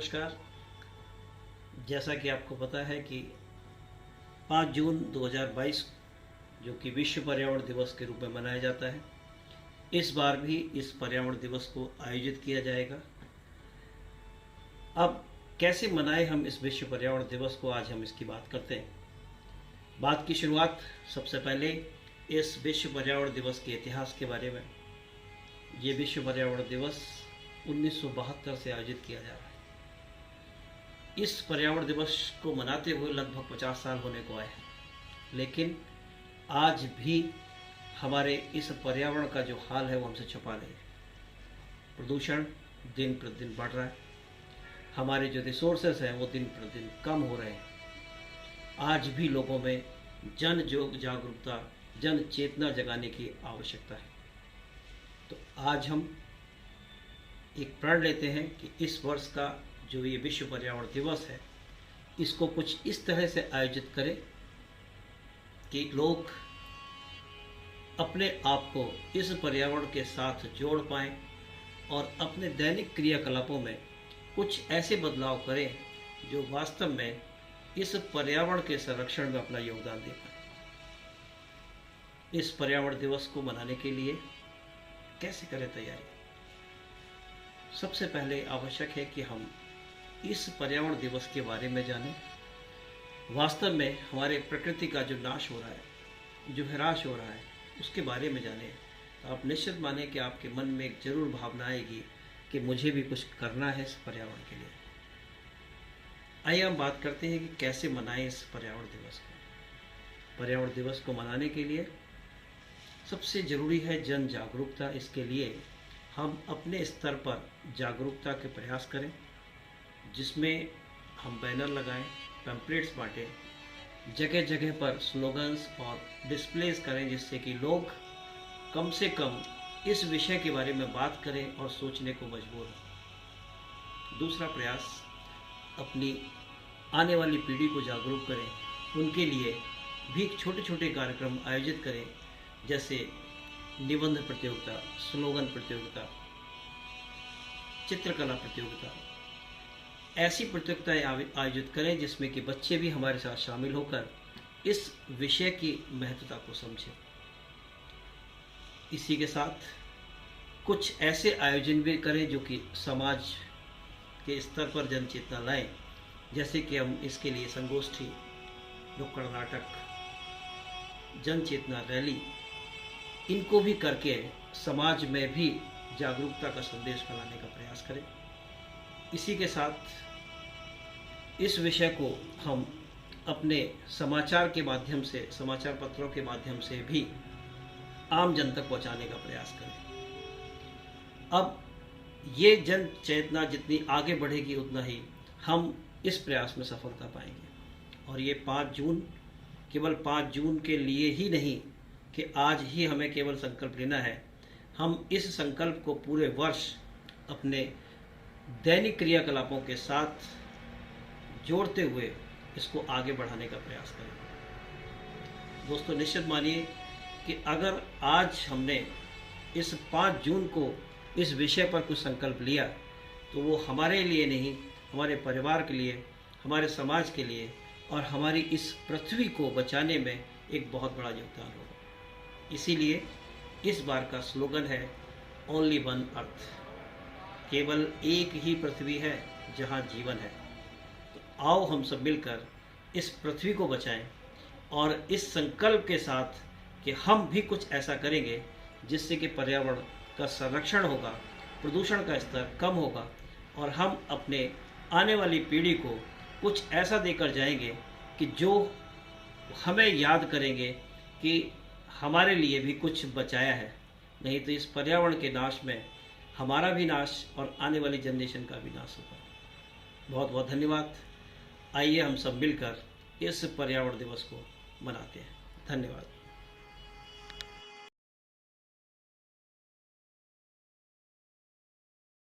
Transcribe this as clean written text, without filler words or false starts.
नमस्कार। जैसा कि आपको पता है कि 5 जून 2022 जो कि विश्व पर्यावरण दिवस के रूप में मनाया जाता है, इस बार भी इस पर्यावरण दिवस को आयोजित किया जाएगा। अब कैसे मनाएं हम इस विश्व पर्यावरण दिवस को, आज हम इसकी बात करते हैं। बात की शुरुआत सबसे पहले इस विश्व पर्यावरण दिवस के इतिहास के बारे में। ये विश्व पर्यावरण दिवस 1972 से आयोजित किया जा रहा है। इस पर्यावरण दिवस को मनाते हुए लगभग 50 साल होने को आए हैं, लेकिन आज भी हमारे इस पर्यावरण का जो हाल है वो हमसे छुपा नहीं है। प्रदूषण दिन प्रतिदिन बढ़ रहा है, हमारे जो रिसोर्सेस हैं वो दिन प्रतिदिन कम हो रहे हैं। आज भी लोगों में जन जागरूकता, जन चेतना जगाने की आवश्यकता है। तो आज हम एक प्रण लेते हैं कि इस वर्ष का जो ये विश्व पर्यावरण दिवस है, इसको कुछ इस तरह से आयोजित करें कि लोग अपने आप को इस पर्यावरण के साथ जोड़ पाएं और अपने दैनिक क्रियाकलापों में कुछ ऐसे बदलाव करें जो वास्तव में इस पर्यावरण के संरक्षण में अपना योगदान दे पाए। इस पर्यावरण दिवस को मनाने के लिए कैसे करें तैयारी? सबसे पहले आवश्यक है कि हम इस पर्यावरण दिवस के बारे में जानें। वास्तव में हमारे प्रकृति का जो नाश हो रहा है, जो ह्रास हो रहा है, उसके बारे में जानें। तो आप निश्चित माने कि आपके मन में एक जरूर भावना आएगी कि मुझे भी कुछ करना है इस पर्यावरण के लिए। आइए हम बात करते हैं कि कैसे मनाएं इस पर्यावरण दिवस को। पर्यावरण दिवस को मनाने के लिए सबसे ज़रूरी है जन जागरूकता। इसके लिए हम अपने स्तर पर जागरूकता के प्रयास करें, जिसमें हम बैनर लगाएं, पैम्पलेट्स बांटें, जगह जगह पर स्लोगन्स और डिस्प्लेस करें, जिससे कि लोग कम से कम इस विषय के बारे में बात करें और सोचने को मजबूर हों। दूसरा प्रयास, अपनी आने वाली पीढ़ी को जागरूक करें। उनके लिए भी छोटे छोटे कार्यक्रम आयोजित करें, जैसे निबंध प्रतियोगिता, स्लोगन प्रतियोगिता, चित्रकला प्रतियोगिता। ऐसी प्रतियोगिताएं आयोजित करें जिसमें कि बच्चे भी हमारे साथ शामिल होकर इस विषय की महत्वता को समझें। इसी के साथ कुछ ऐसे आयोजन भी करें जो कि समाज के स्तर पर जन चेतना लाएं, जैसे कि हम इसके लिए संगोष्ठी, नुक्कड़ नाटक, जन चेतना रैली, इनको भी करके समाज में भी जागरूकता का संदेश फैलाने का प्रयास करें। इसी के साथ इस विषय को हम अपने समाचार के माध्यम से, समाचार पत्रों के माध्यम से भी आम जन तक पहुंचाने का प्रयास करें। अब ये जन चेतना जितनी आगे बढ़ेगी उतना ही हम इस प्रयास में सफलता पाएंगे। और ये 5 जून केवल 5 जून के लिए ही नहीं कि आज ही हमें केवल संकल्प लेना है, हम इस संकल्प को पूरे वर्ष अपने दैनिक क्रियाकलापों के साथ जोड़ते हुए इसको आगे बढ़ाने का प्रयास करें। दोस्तों, निश्चित मानिए कि अगर आज हमने इस 5 जून को इस विषय पर कुछ संकल्प लिया, तो वो हमारे लिए नहीं, हमारे परिवार के लिए, हमारे समाज के लिए और हमारी इस पृथ्वी को बचाने में एक बहुत बड़ा योगदान होगा। इसीलिए इस बार का स्लोगन है ओनली वन अर्थ, केवल एक ही पृथ्वी है जहां जीवन है। तो आओ हम सब मिलकर इस पृथ्वी को बचाएं और इस संकल्प के साथ कि हम भी कुछ ऐसा करेंगे जिससे कि पर्यावरण का संरक्षण होगा, प्रदूषण का स्तर कम होगा और हम अपने आने वाली पीढ़ी को कुछ ऐसा देकर जाएंगे कि जो हमें याद करेंगे कि हमारे लिए भी कुछ बचाया है। नहीं तो इस पर्यावरण के नाश में हमारा भी नाश और आने वाली जनरेशन का भी नाश होगा। बहुत बहुत धन्यवाद। आइए हम सब मिलकर इस पर्यावरण दिवस को मनाते हैं। धन्यवाद।